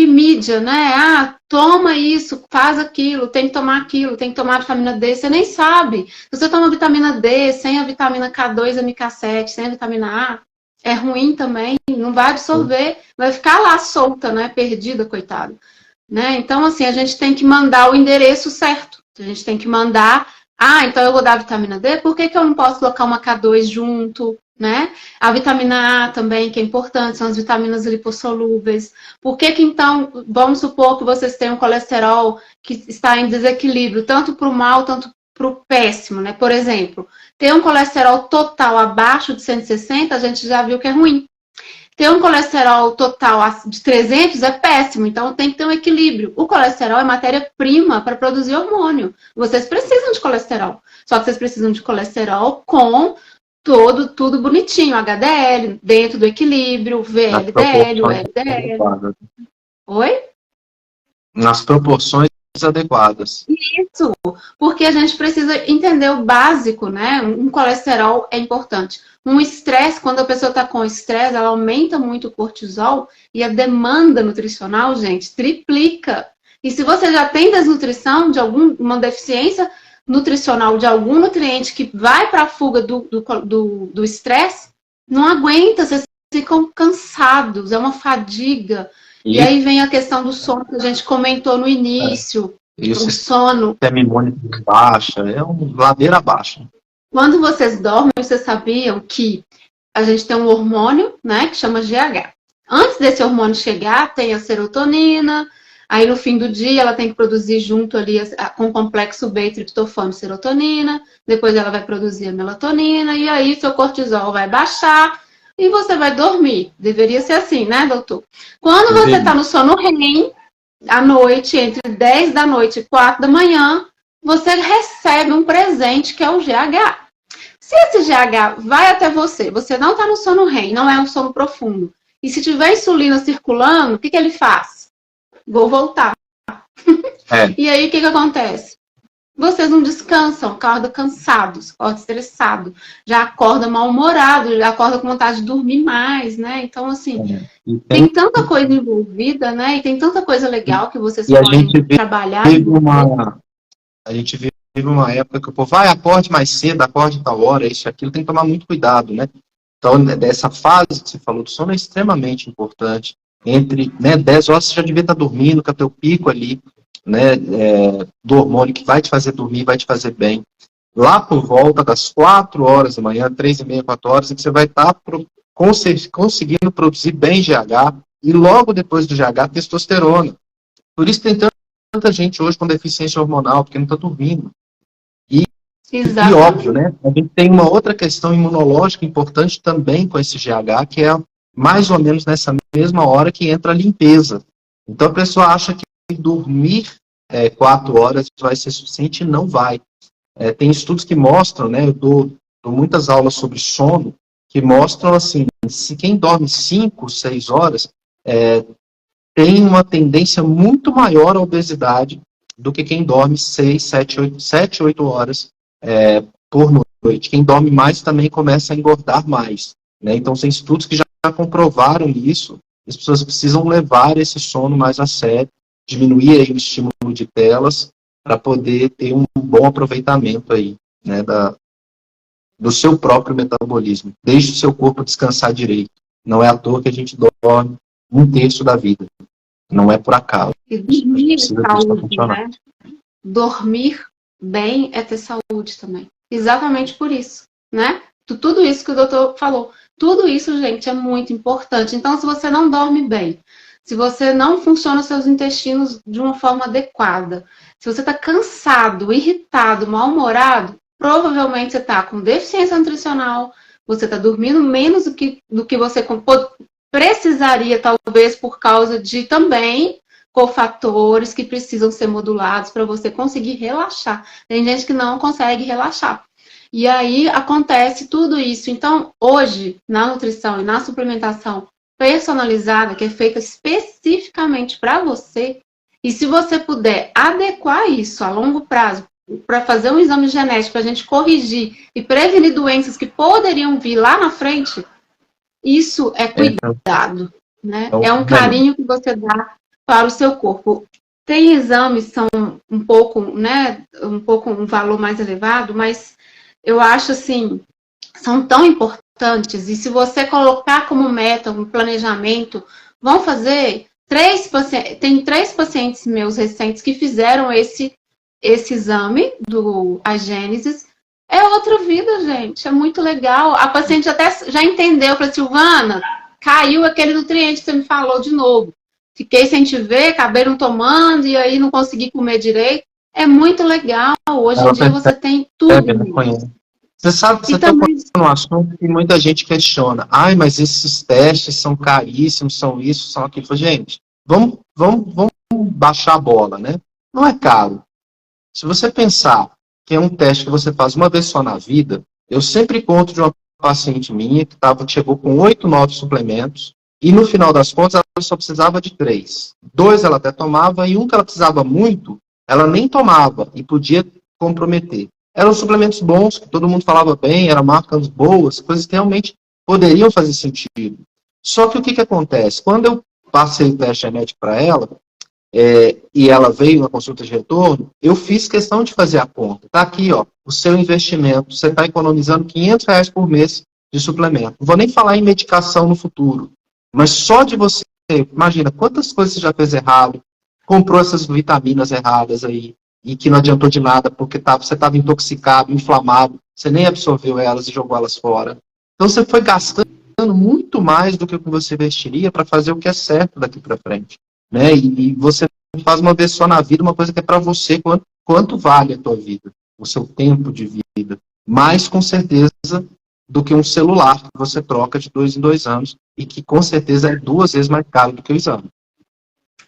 mídia, né? Ah, toma isso, faz aquilo, tem que tomar aquilo, tem que tomar vitamina D. Você nem sabe. Se você toma vitamina D sem a vitamina K2, MK7, sem a vitamina A, é ruim também, não vai absorver, vai ficar lá solta, né? Perdida, coitado. Né? Então, assim, a gente tem que mandar o endereço certo. A gente tem que mandar, então eu vou dar vitamina D, por que eu não posso colocar uma K2 junto? Né? A vitamina A também, que é importante, são as vitaminas lipossolúveis. Por que então, vamos supor que vocês têm um colesterol que está em desequilíbrio, tanto para o mal, tanto para o péssimo, né? Por exemplo, ter um colesterol total abaixo de 160, a gente já viu que é ruim. Ter um colesterol total de 300 é péssimo, então tem que ter um equilíbrio. O colesterol é matéria-prima para produzir hormônio. Vocês precisam de colesterol, só que vocês precisam de colesterol com tudo bonitinho, HDL, dentro do equilíbrio, VLDL, LDL. Oi? Nas proporções adequadas. Isso, porque a gente precisa entender o básico, né? Um colesterol é importante. Um estresse, quando a pessoa está com estresse, ela aumenta muito o cortisol e a demanda nutricional, gente, triplica. E se você já tem desnutrição, uma deficiência nutricional de algum nutriente que vai para a fuga do estresse, não aguenta, vocês ficam cansados, é uma fadiga. E aí vem a questão do sono que a gente comentou no início. Isso, o sono. O sistema imune baixa, é uma ladeira abaixo. Quando vocês dormem, vocês sabiam que a gente tem um hormônio, né, que chama GH. Antes desse hormônio chegar, tem a serotonina. Aí, no fim do dia, ela tem que produzir junto ali com o complexo B, triptofano e serotonina. Depois ela vai produzir a melatonina. E aí, seu cortisol vai baixar e você vai dormir. Deveria ser assim, né, doutor? Quando você está no sono REM, à noite, entre 10 da noite e 4 da manhã, você recebe um presente que é o GH. Se esse GH vai até você, você não está no sono REM, não é um sono profundo. E se tiver insulina circulando, o que ele faz? Vou voltar. E aí, o que acontece? Vocês não descansam, acordam cansados, acordam estressados, já acorda mal-humorado, já acorda com vontade de dormir mais, né? Então, assim, tem tanta coisa envolvida, né? E tem tanta coisa legal que vocês podem trabalhar. A gente vive uma época que o povo vai, acorde mais cedo, acorde tal hora, isso e aquilo, tem que tomar muito cuidado, né? Então, dessa fase que você falou do sono é extremamente importante. Entre 10 horas você já devia estar dormindo, com o teu pico ali, né, do hormônio que vai te fazer dormir, vai te fazer bem. Lá por volta das 4 horas da manhã, 3h30, 4 horas, é que você vai estar conseguindo produzir bem GH e logo depois do GH, testosterona. Por isso tem tanta gente hoje com deficiência hormonal, porque não está dormindo. E óbvio, né, a gente tem uma outra questão imunológica importante também com esse GH, que é mais ou menos nessa mesma hora que entra a limpeza. Então a pessoa acha que dormir 4 horas vai ser suficiente e não vai. Tem estudos que mostram, né, eu dou muitas aulas sobre sono, que mostram assim, se quem dorme 5, 6 horas, tem uma tendência muito maior à obesidade do que quem dorme 6, 7, 8 horas por noite. Quem dorme mais também começa a engordar mais. Né? Então tem estudos que já comprovaram isso. As pessoas precisam levar esse sono mais a sério, diminuir aí o estímulo de telas para poder ter um bom aproveitamento aí, né, do seu próprio metabolismo. Deixe o seu corpo descansar direito. Não é à toa que a gente dorme 1/3 da vida. Não é por acaso. E dormir é saúde, né? Dormir bem é ter saúde também. Exatamente por isso, né? Tudo isso que o doutor falou. Tudo isso, gente, é muito importante. Então, se você não dorme bem, se você não funciona os seus intestinos de uma forma adequada, se você está cansado, irritado, mal-humorado, provavelmente você está com deficiência nutricional, você está dormindo menos do que você precisaria, talvez, por causa de também cofatores que precisam ser modulados para você conseguir relaxar. Tem gente que não consegue relaxar. E aí acontece tudo isso. Então, hoje, na nutrição e na suplementação, personalizada, que é feita especificamente para você, e se você puder adequar isso a longo prazo, para fazer um exame genético, para a gente corrigir e prevenir doenças que poderiam vir lá na frente, isso é cuidado, né? É um carinho que você dá para o seu corpo. Tem exames que são um pouco, né, um valor mais elevado, mas eu acho assim, são tão importantes, e se você colocar como meta, um planejamento, vão fazer 3 pacientes, tem 3 pacientes meus recentes que fizeram esse exame do Agênesis. É outra vida, gente, é muito legal. A paciente até já entendeu, falou, Silvana, caiu aquele nutriente que você me falou de novo. Fiquei sem te ver, acabei não tomando, e aí não consegui comer direito. É muito legal, hoje em dia você tem tudo. Você sabe, você está falando um assunto que muita gente questiona. Ai, mas esses testes são caríssimos, são isso, são aquilo. Gente, vamos baixar a bola, né? Não é caro. Se você pensar que é um teste que você faz uma vez só na vida, eu sempre conto de uma paciente minha que chegou com 8, 9 suplementos, e no final das contas ela só precisava de 3. 2 ela até tomava, e um que ela precisava muito, ela nem tomava, e podia comprometer. Eram suplementos bons, que todo mundo falava bem, eram marcas boas, coisas que realmente poderiam fazer sentido. Só que o que acontece? Quando eu passei o teste genético para ela, e ela veio na consulta de retorno, eu fiz questão de fazer a conta. Está aqui, ó, o seu investimento, você está economizando R$ 500 por mês de suplemento. Não vou nem falar em medicação no futuro, mas só de você, imagina, quantas coisas você já fez errado, comprou essas vitaminas erradas aí, e que não adiantou de nada, porque você estava intoxicado, inflamado, você nem absorveu elas e jogou elas fora. Então você foi gastando muito mais do que você investiria para fazer o que é certo daqui para frente. Né? E você faz uma vez só na vida uma coisa que é para você, quanto vale a tua vida, o seu tempo de vida. Mais, com certeza, do que um celular que você troca de 2 em 2 anos e que, com certeza, é 2 vezes mais caro do que o exame.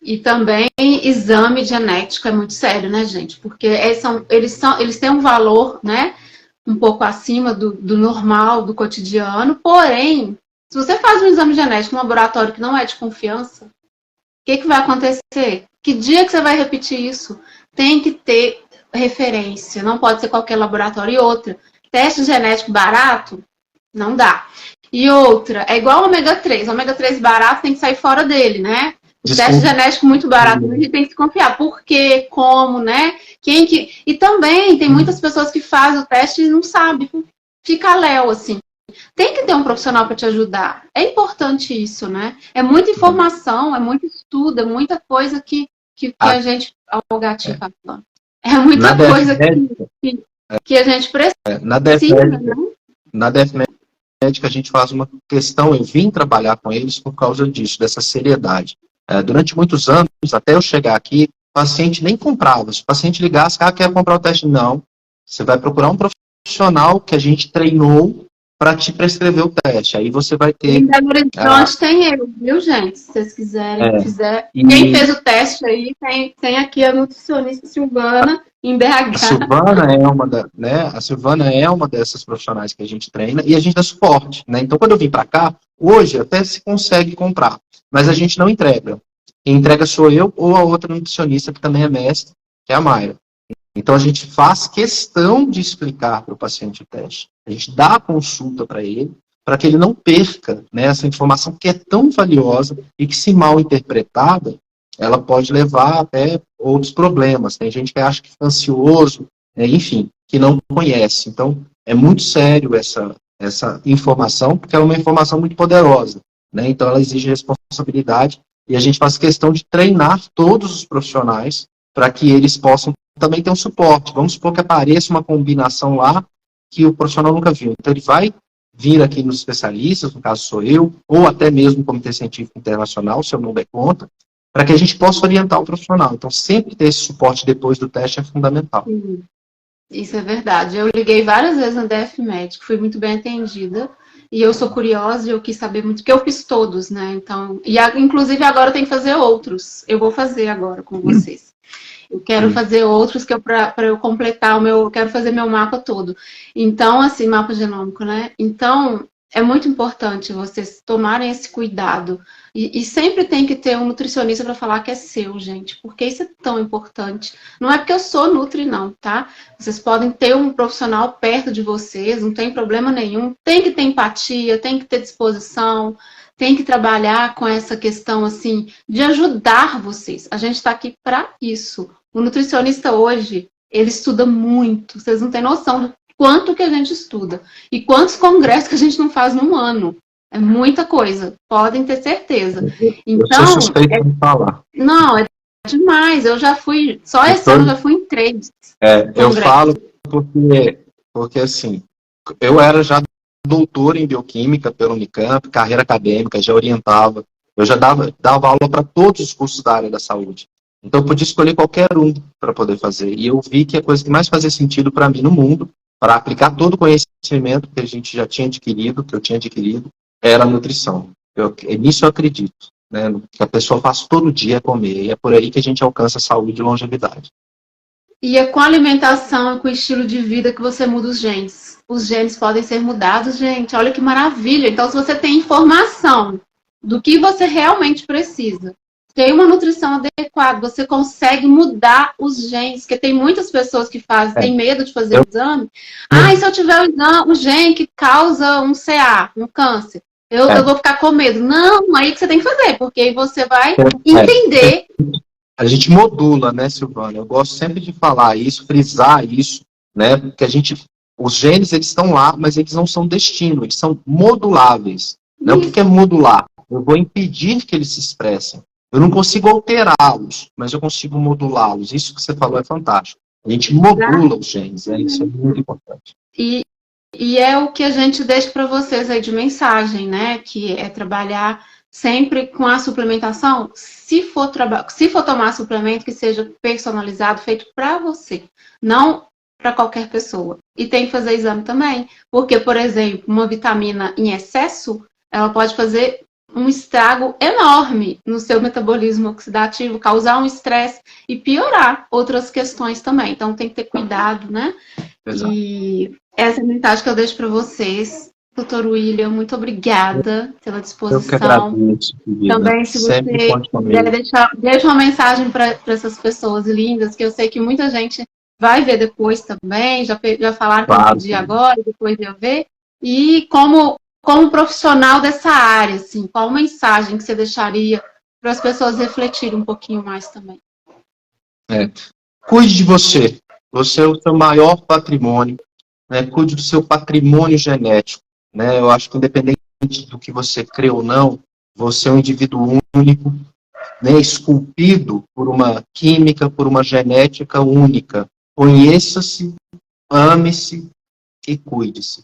E também exame genético é muito sério, né, gente? Porque eles têm um valor, né, um pouco acima do normal, do cotidiano. Porém, se você faz um exame genético num laboratório que não é de confiança, o que vai acontecer? Que dia que você vai repetir isso? Tem que ter referência, não pode ser qualquer laboratório. E outra, teste genético barato, não dá. E outra, é igual o ômega 3. O ômega 3 barato tem que sair fora dele, né? O teste genético muito barato, a gente tem que se confiar. Por quê? Como, né? E também tem muitas pessoas que fazem o teste e não sabem. Fica léu, assim. Tem que ter um profissional para te ajudar. É importante isso, né? É muita informação, é muito estudo, é muita coisa que a gente... Olha o gatinho falando. É muita coisa que a gente precisa. Na DefMédica a gente faz uma questão, eu vim trabalhar com eles por causa disso, dessa seriedade. Durante muitos anos, até eu chegar aqui, o paciente nem comprava. Se o paciente ligasse, quer comprar o teste? Não. Você vai procurar um profissional que a gente treinou para te prescrever o teste. Aí você vai ter... Em Belo Horizonte tem eu, viu, gente? Se vocês quiserem, Quem fez o teste aí, tem aqui a nutricionista Silvana, em BH. A Silvana é uma dessas profissionais que a gente treina e a gente dá suporte, né? Então, quando eu vim para cá, hoje até se consegue comprar, mas a gente não entrega. Quem entrega sou eu ou a outra nutricionista que também é mestre, que é a Mayra. Então, a gente faz questão de explicar para o paciente o teste. A gente dá a consulta para ele, para que ele não perca, né, essa informação que é tão valiosa e que, se mal interpretada, ela pode levar até outros problemas. Tem gente que acha que fica ansioso, enfim, que não conhece. Então, é muito sério essa informação, porque é uma informação muito poderosa, né? Então, ela exige responsabilidade e a gente faz questão de treinar todos os profissionais para que eles possam também ter um suporte. Vamos supor que apareça uma combinação lá que o profissional nunca viu. Então, ele vai vir aqui nos especialistas, no caso sou eu, ou até mesmo o Comitê Científico Internacional, se eu não der conta, para que a gente possa orientar o profissional. Então, sempre ter esse suporte depois do teste é fundamental. Isso é verdade. Eu liguei várias vezes na DefMédica, fui muito bem atendida, e eu sou curiosa e eu quis saber muito, porque eu fiz todos, né? Então, inclusive agora eu tenho que fazer outros. Eu vou fazer agora com vocês. Eu quero fazer outros que para eu completar eu quero fazer meu mapa todo. Então, assim, mapa genômico, né? Então, é muito importante vocês tomarem esse cuidado. E sempre tem que ter um nutricionista para falar que é seu, gente, porque isso é tão importante. Não é porque eu sou nutri, não, tá? Vocês podem ter um profissional perto de vocês, não tem problema nenhum. Tem que ter empatia, tem que ter disposição, tem que trabalhar com essa questão, assim, de ajudar vocês. A gente está aqui para isso. O nutricionista hoje, ele estuda muito. Vocês não têm noção do quanto que a gente estuda. E quantos congressos que a gente não faz num ano. É muita coisa, podem ter certeza. Então, eu sou suspeito de falar. Não, é demais. Eu já fui, só esse ano eu já fui em 3. Eu falo porque assim, eu era já doutor em bioquímica pelo Unicamp, carreira acadêmica, já orientava, eu já dava aula para todos os cursos da área da saúde. Então eu podia escolher qualquer um para poder fazer. E eu vi que a coisa que mais fazia sentido para mim no mundo, para aplicar todo o conhecimento que a gente já tinha adquirido, que eu tinha adquirido, era a nutrição. Nisso eu acredito, né? Que a pessoa faz todo dia comer, e é por aí que a gente alcança saúde e longevidade. E é com a alimentação e com o estilo de vida que você muda os genes. Os genes podem ser mudados, gente. Olha que maravilha. Então, se você tem informação do que você realmente precisa, tem uma nutrição adequada, você consegue mudar os genes, porque tem muitas pessoas que têm medo de fazer o exame. E se eu tiver o gene que causa um CA, um câncer, eu vou ficar com medo. Não, aí que você tem que fazer, porque aí você vai entender. A gente modula, né, Silvana? Eu gosto sempre de falar isso, frisar isso, né? Porque os genes, eles estão lá, mas eles não são destino, eles são moduláveis. Né? O que é modular? Eu vou impedir que eles se expressem. Eu não consigo alterá-los, mas eu consigo modulá-los. Isso que você falou é fantástico. A gente modula os genes, né? Isso é muito importante. E é o que a gente deixa para vocês aí de mensagem, né? Que é trabalhar sempre com a suplementação. Se for tomar suplemento, que seja personalizado, feito para você, não para qualquer pessoa. E tem que fazer exame também, porque, por exemplo, uma vitamina em excesso, ela pode fazer um estrago enorme no seu metabolismo oxidativo, causar um estresse e piorar outras questões também. Então tem que ter cuidado, né? Exato. E essa é a mensagem que eu deixo para vocês. Doutor William, muito obrigada pela disposição. Eu que agradeço, também, se você puder deixa uma mensagem para essas pessoas lindas, que eu sei que muita gente vai ver depois também, já falaram para eu pedir agora, depois eu ver. E como profissional dessa área, assim, qual mensagem que você deixaria para as pessoas refletirem um pouquinho mais também? Cuide de você. Você é o seu maior patrimônio. Né? Cuide do seu patrimônio genético. Né? Eu acho que independente do que você crê ou não, você é um indivíduo único, né? Esculpido por uma química, por uma genética única. Conheça-se, ame-se e cuide-se.